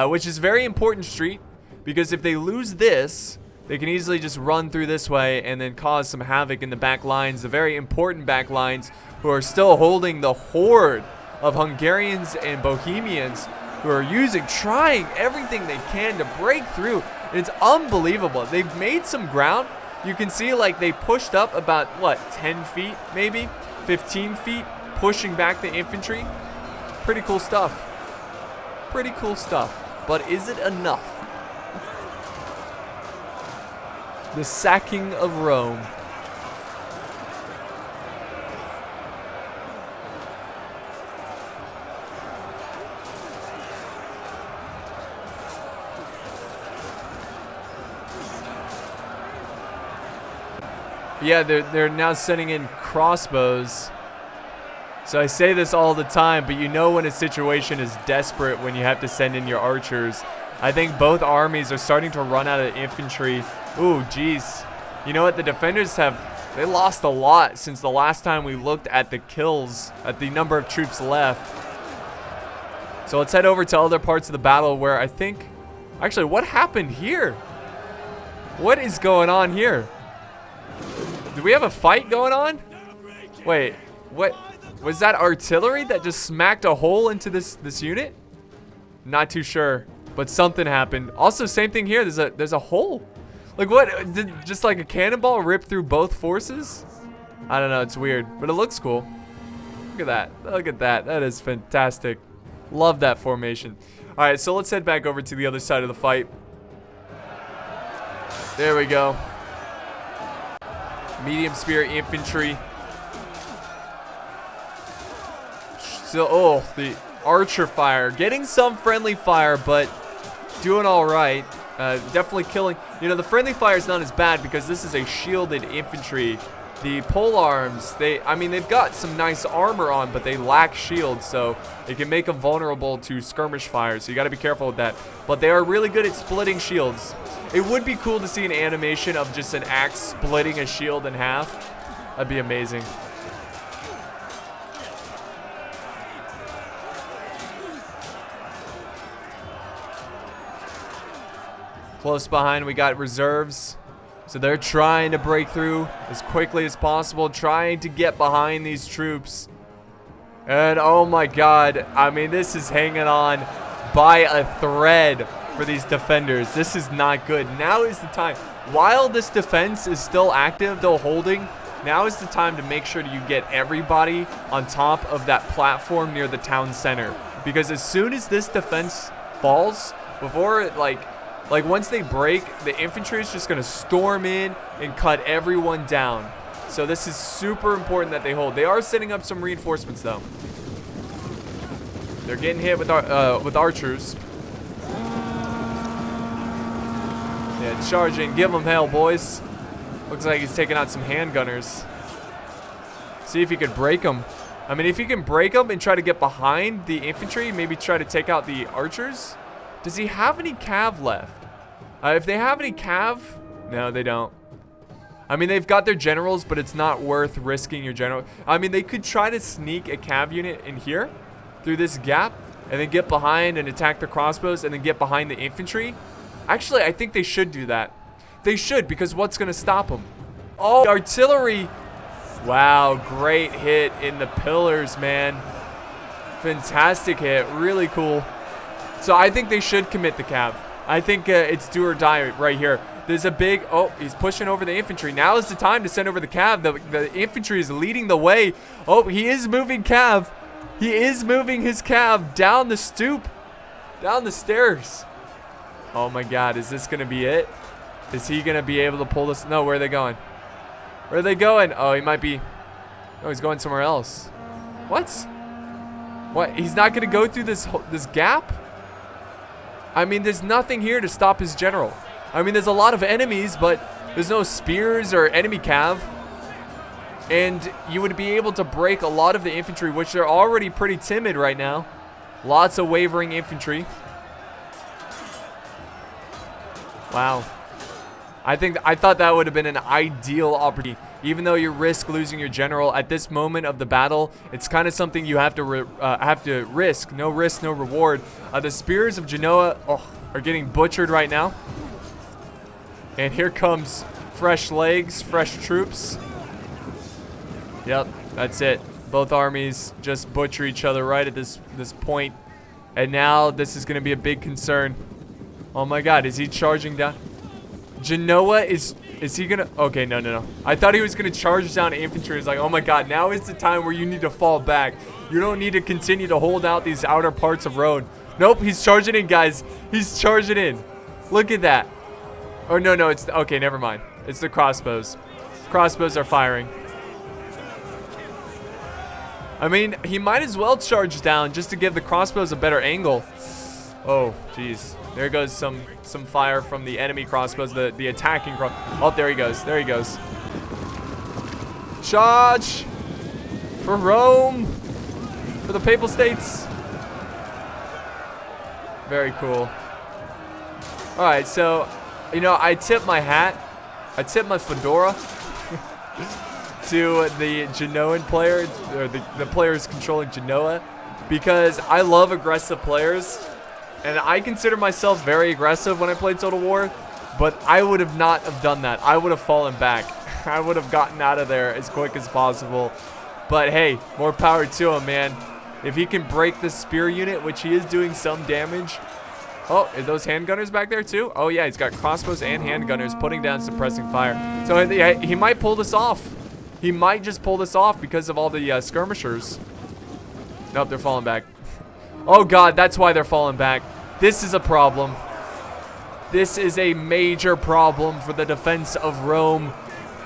which is a very important street, because if they lose this, they can easily just run through this way and then cause some havoc in the back lines, the very important back lines, who are still holding the horde of Hungarians and Bohemians who are trying everything they can to break through. And it's unbelievable. They've made some ground. You can see, like, they pushed up about, what, 10 feet, maybe 15 feet, pushing back the infantry. Pretty cool stuff. But is it enough? The sacking of Rome. Yeah, they're now sending in crossbows. So I say this all the time, but when a situation is desperate when you have to send in your archers. I think both armies are starting to run out of infantry. Ooh, geez. You know what? The defenders they lost a lot since the last time we looked at the kills, at the number of troops left. So let's head over to other parts of the battle where I think... Actually, what happened here? What is going on here? Do we have a fight going on? Wait, what? Was that artillery that just smacked a hole into this unit? Not too sure, but something happened. Also, same thing here. There's a hole. Like, what? Did just like a cannonball rip through both forces? I don't know. It's weird, but it looks cool. Look at that. Look at that. That is fantastic. Love that formation. All right, so let's head back over to the other side of the fight. There we go. Medium spear infantry. So, oh, the archer fire. Getting some friendly fire, but doing all right. Definitely killing. You know, the friendly fire is not as bad because this is a shielded infantry. The pole arms, I mean, they've got some nice armor on, but they lack shields, so it can make them vulnerable to skirmish fire, so you got to be careful with that. But they are really good at splitting shields. It would be cool to see an animation of just an axe splitting a shield in half. That'd be amazing. Close behind, we got reserves. So they're trying to break through as quickly as possible, trying to get behind these troops. And oh my god, I mean, this is hanging on by a thread for these defenders. This is not good. Now is the time. While this defense is still active, though holding, now is the time to make sure that you get everybody on top of that platform near the town center. Because as soon as this defense falls, before it, like once they break, the infantry is just going to storm in and cut everyone down. So this is super important that they hold. They are setting up some reinforcements, though. They're getting hit with archers. Yeah, charging. Give them hell, boys. Looks like he's taking out some handgunners. See if he could break them. I mean, if he can break them and try to get behind the infantry, maybe try to take out the archers. Does he have any cav left? If they have any cav, no, they don't. I mean, they've got their generals, but it's not worth risking your general. I mean, they could try to sneak a cav unit in here through this gap and then get behind and attack the crossbows and then get behind the infantry. Actually, I think they should do that. They should, because what's going to stop them? Oh, artillery. Wow, great hit in the pillars, man. Fantastic hit. Really cool. So I think they should commit the cav. I think it's do or die right here. There's a big... Oh, he's pushing over the infantry. Now is the time to send over the cav. The infantry is leading the way. Oh, he is moving cav. He is moving his cav down the stoop. Down the stairs. Oh my god, is this going to be it? Is he going to be able to pull this? No, where are they going? Where are they going? Oh, he might be... Oh, he's going somewhere else. What? What? He's not going to go through this gap? I mean, there's nothing here to stop his general. I mean, there's a lot of enemies, but there's no spears or enemy cav. And you would be able to break a lot of the infantry, which are already pretty timid right now. Lots of wavering infantry. Wow. I thought that would have been an ideal opportunity. Even though you risk losing your general at this moment of the battle, it's kind of something you have to risk. No risk, no reward. The spears of Genoa are getting butchered right now. And here comes fresh legs, fresh troops. Yep, that's it. Both armies just butcher each other right at this point. And now this is going to be a big concern. Oh my god, is he charging down? Genoa is he gonna... Okay, no. I thought he was gonna charge down infantry. It's like, oh my god, now is the time where you need to fall back. You don't need to continue to hold out these outer parts of road. Nope, he's charging in, guys. He's charging in. Look at that. Oh, no, it's... Okay, never mind. It's the crossbows. Crossbows are firing. I mean, he might as well charge down just to give the crossbows a better angle. Oh, jeez. There goes some fire from the enemy crossbows, the attacking cross. Oh, there he goes. There he goes. Charge for Rome, for the Papal States. Very cool. All right, so, you know, I tip my hat. I tip my fedora to the Genoan player, or the players controlling Genoa, because I love aggressive players. And I consider myself very aggressive when I played Total War, but I would have not have done that. I would have fallen back. I would have gotten out of there as quick as possible. But hey, more power to him, man. If he can break the spear unit, which he is doing some damage. Oh, are those handgunners back there too? Oh yeah, he's got crossbows and handgunners putting down suppressing fire. So he might pull this off. He might just pull this off because of all the skirmishers. Nope, they're falling back. Oh god, that's why they're falling back. This is a problem. This is a major problem for the defense of Rome.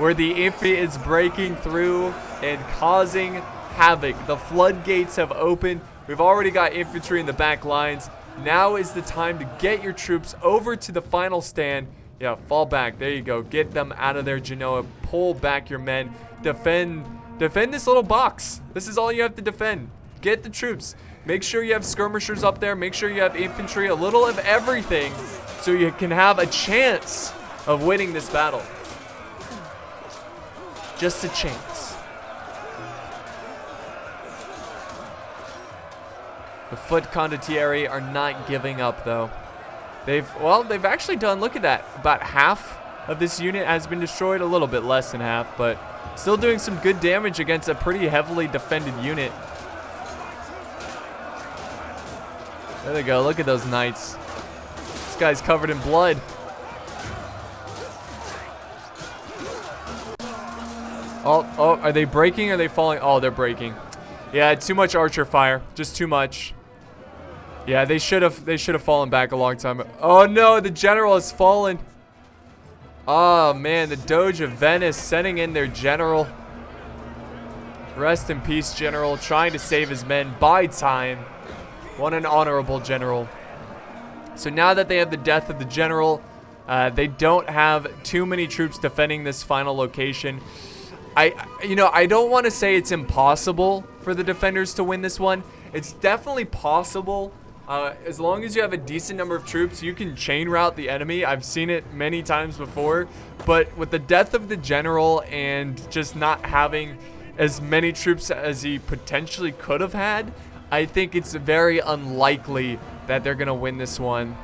where the infantry is breaking through and causing havoc. The floodgates have opened. We've already got infantry in the back lines. Now is the time to get your troops over to the final stand. Yeah, fall back. There you go. Get them out of there, Genoa. Pull back your men. Defend this little box. This is all you have to defend. Get the troops. Make sure you have skirmishers up there. Make sure you have infantry. A little of everything so you can have a chance of winning this battle. Just a chance. The foot condottieri are not giving up, though. They've actually done, look at that. About half of this unit has been destroyed. A little bit less than half, but still doing some good damage against a pretty heavily defended unit. There they go. Look at those knights. This guy's covered in blood. Oh, are they breaking or are they falling? Oh, they're breaking. Yeah, too much archer fire. Just too much. Yeah, they should have fallen back a long time ago. Oh no, the general has fallen. Oh man, the Doge of Venice sending in their general. Rest in peace, general. Trying to save his men. Buy time. What an honorable general. So now that they have the death of the general, they don't have too many troops defending this final location. I don't want to say it's impossible for the defenders to win this one. It's definitely possible. As long as you have a decent number of troops, you can chain route the enemy. I've seen it many times before. But with the death of the general and just not having as many troops as he potentially could have had, I think it's very unlikely that they're going to win this one.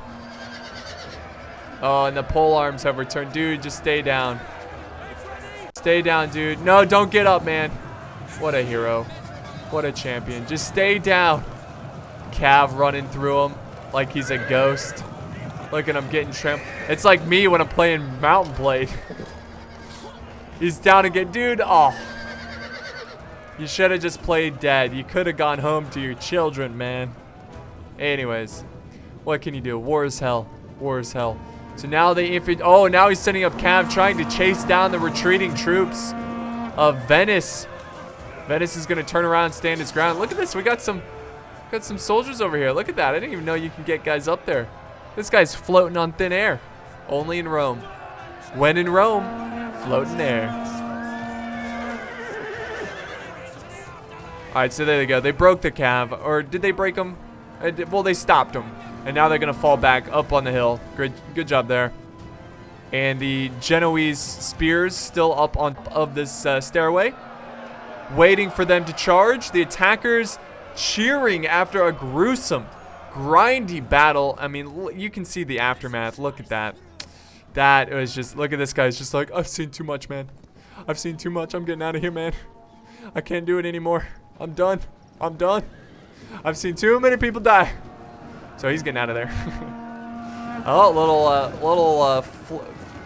Oh, and the pole arms have returned. Dude, just stay down. Stay down, dude. No, don't get up, man. What a hero. What a champion. Just stay down. Cav running through him like he's a ghost. Look at him getting trampled. It's like me when I'm playing Mountain Blade. He's down again. Dude, oh. You should have just played dead. You could have gone home to your children, man. Anyways, what can you do? War is hell. War is hell. So now now he's sending up Cav trying to chase down the retreating troops of Venice. Venice is going to turn around and stand his ground. Look at this. We got some soldiers over here. Look at that. I didn't even know you can get guys up there. This guy's floating on thin air. Only in Rome. When in Rome, float in air. Alright, so there they go. They broke the Cav. Or did they break them? Well, they stopped them. And now they're going to fall back up on the hill. Good job there. And the Genoese spears still up on of this stairway. Waiting for them to charge. The attackers cheering after a gruesome, grindy battle. I mean, you can see the aftermath. Look at that. That was just, look at this guy. It's just like, I've seen too much, man. I've seen too much. I'm getting out of here, man. I can't do it anymore. I'm done. I'm done. I've seen too many people die. So he's getting out of there. Oh, little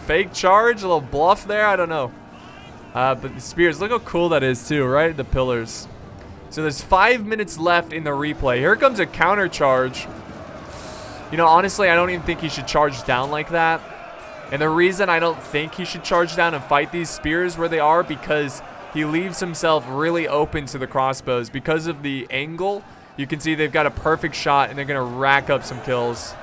fake charge, a little bluff there. I don't know. But the spears, look how cool that is too, right? The pillars. So there's 5 minutes left in the replay. Here comes a counter charge. You know, honestly, I don't even think he should charge down like that. And the reason I don't think he should charge down and fight these spears where they are, because he leaves himself really open to the crossbows. Because of the angle, you can see they've got a perfect shot and they're going to rack up some kills.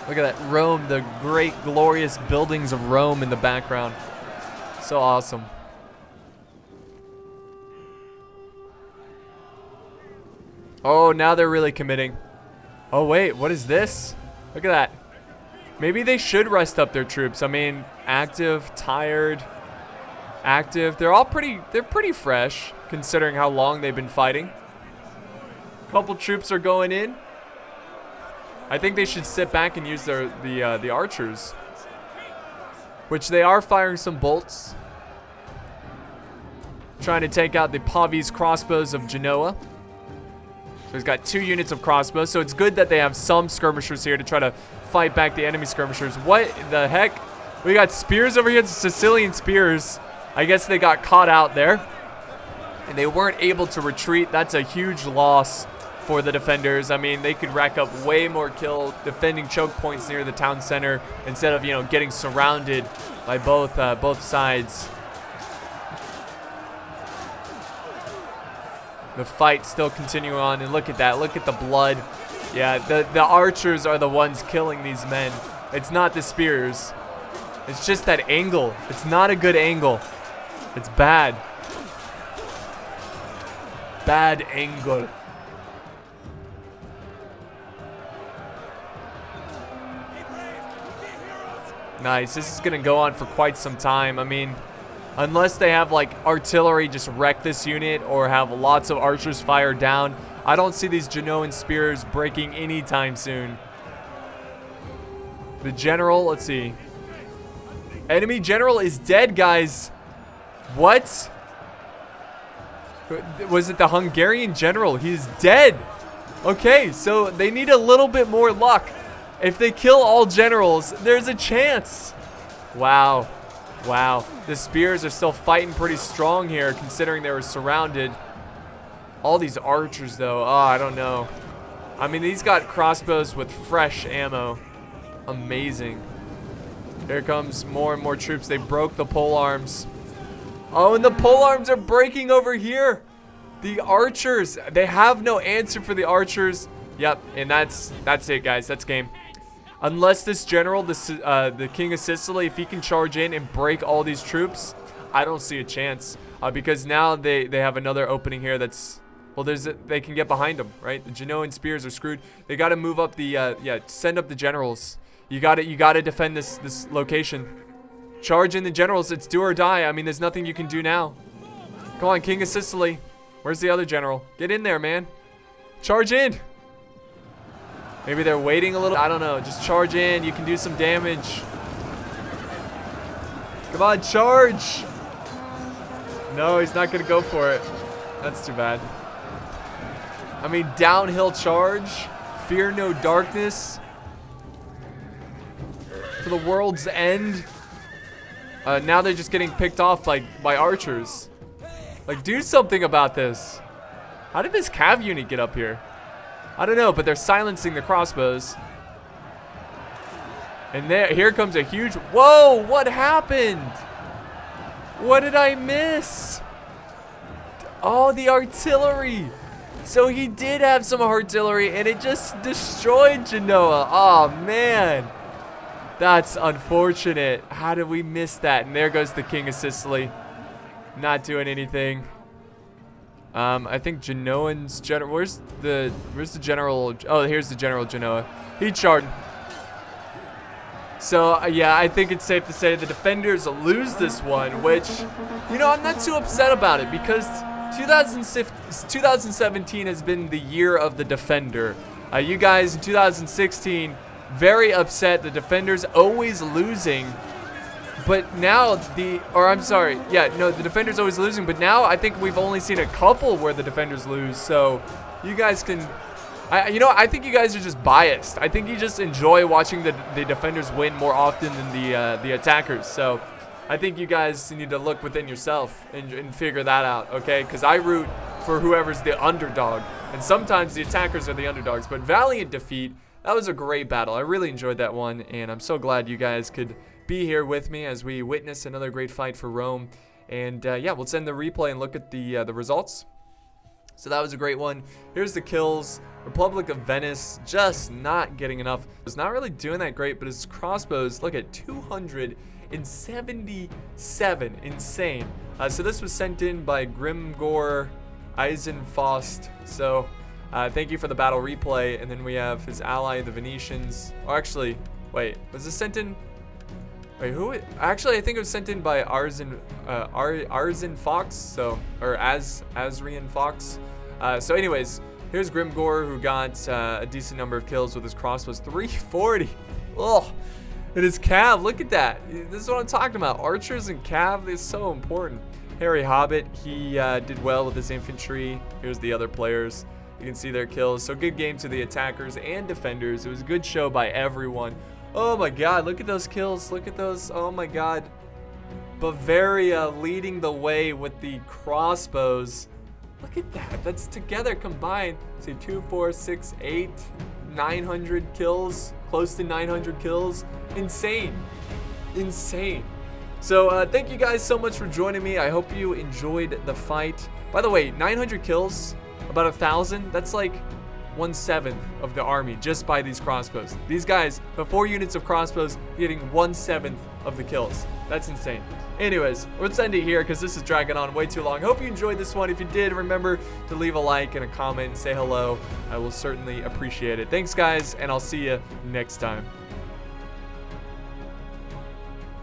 Look at that, Rome, the great, glorious buildings of Rome in the background. So awesome. Oh, now they're really committing. Oh, wait, what is this? Look at that. Maybe they should rest up their troops. I mean, active, tired, active. They're pretty fresh, considering how long they've been fighting. A couple troops are going in. I think they should sit back and use the archers, which they are firing some bolts, trying to take out the Pavi's crossbows of Genoa. So he's got 2 units of crossbows, so it's good that they have some skirmishers here to try to fight back the enemy skirmishers. What the heck? We got spears over here, the Sicilian spears. I guess they got caught out there, and they weren't able to retreat. That's a huge loss for the defenders. I mean, they could rack up way more kills defending choke points near the town center instead of, you know, getting surrounded by both sides. The fight still continuing on, and look at that. Look at the blood. Yeah, the archers are the ones killing these men. It's not the spears. It's just that angle. It's not a good angle. It's bad. Bad angle. Nice. This is going to go on for quite some time. I mean, unless they have like artillery just wreck this unit or have lots of archers fire down, I don't see these Genoan spears breaking anytime soon. The general, let's see. Enemy general is dead, guys. What? Was it the Hungarian general? He's dead. Okay, so they need a little bit more luck. If they kill all generals, there's a chance. Wow. Wow. The spears are still fighting pretty strong here, considering they were surrounded. All these archers, though. Oh, I don't know. I mean, these got crossbows with fresh ammo. Amazing. Here comes more and more troops. They broke the pole arms. Oh, and the pole arms are breaking over here. The archers. They have no answer for the archers. Yep, and that's it, guys. That's game. Unless this general, the King of Sicily, if he can charge in and break all these troops, I don't see a chance. Because now they have another opening here that's... Well, they can get behind them, right? The Genoan spears are screwed. They got to move up the... send up the generals. You got to defend this location. Charge in the generals. It's do or die. I mean, there's nothing you can do now. Come on, King of Sicily. Where's the other general? Get in there, man. Charge in. Maybe they're waiting a little. I don't know. Just charge in. You can do some damage. Come on, charge. No, he's not going to go for it. That's too bad. I mean, downhill charge. Fear no darkness. To the world's end. Now they're just getting picked off by archers. Like, do something about this. How did this cav unit get up here? I don't know, but they're silencing the crossbows. And here comes a huge... Whoa, what happened? What did I miss? Oh, the artillery. So he did have some artillery, and it just destroyed Genoa. Oh, man. That's unfortunate. How did we miss that? And there goes the King of Sicily. Not doing anything. I think Genoan's general. Where's the general? Oh, here's the general Genoa. He charged. So yeah, I think it's safe to say the defenders lose this one, which, you know, I'm not too upset about it because 2017 has been the year of the defender. You guys in 2016 very upset. The defenders always losing. But now the defender's always losing, but now I think we've only seen a couple where the defenders lose. So you guys can, I think you guys are just biased. I think you just enjoy watching the defenders win more often than the attackers. So I think you guys need to look within yourself and figure that out, okay? Because I root for whoever's the underdog, and sometimes the attackers are the underdogs. But valiant defeat. That was a great battle. I really enjoyed that one, and I'm so glad you guys could be here with me as we witness another great fight for Rome. And yeah, we'll send the replay and look at the results. So that was a great one. Here's the kills. Republic of Venice just not getting enough. It's not really doing that great, but his crossbows, look at 277. Insane. So this was sent in by Grimgor Eisenfaust. So thank you for the battle replay. And then we have his ally, the Venetians. Or actually, wait, was this sent in? Wait, who? Actually, I think it was sent in by Arzen Fox, so, or Asrian Fox. So anyways, here's Grimgor, who got a decent number of kills with his crossbows, 340. Oh, and his cav, look at that. This is what I'm talking about. Archers and cav is so important. Harry Hobbit, he did well with his infantry. Here's the other players. You can see their kills. So good game to the attackers and defenders. It was a good show by everyone. Oh my god, look at those kills. Look at those. Oh my god. Bavaria leading the way with the crossbows. Look at that. That's together combined. Say 2, 4, 6, 8, 900 kills. Close to 900 kills. Insane. Insane. So thank you guys so much for joining me. I hope you enjoyed the fight. By the way, 900 kills, about 1,000. That's like 1/7 of the army just by these crossbows. These guys, the 4 units of crossbows, getting 1/7 of the kills. That's insane. Anyways, let's end it here because this is dragging on way too long. Hope you enjoyed this one. If you did, remember to leave a like and a comment and say hello. I will certainly appreciate it. Thanks, guys, and I'll see you next time.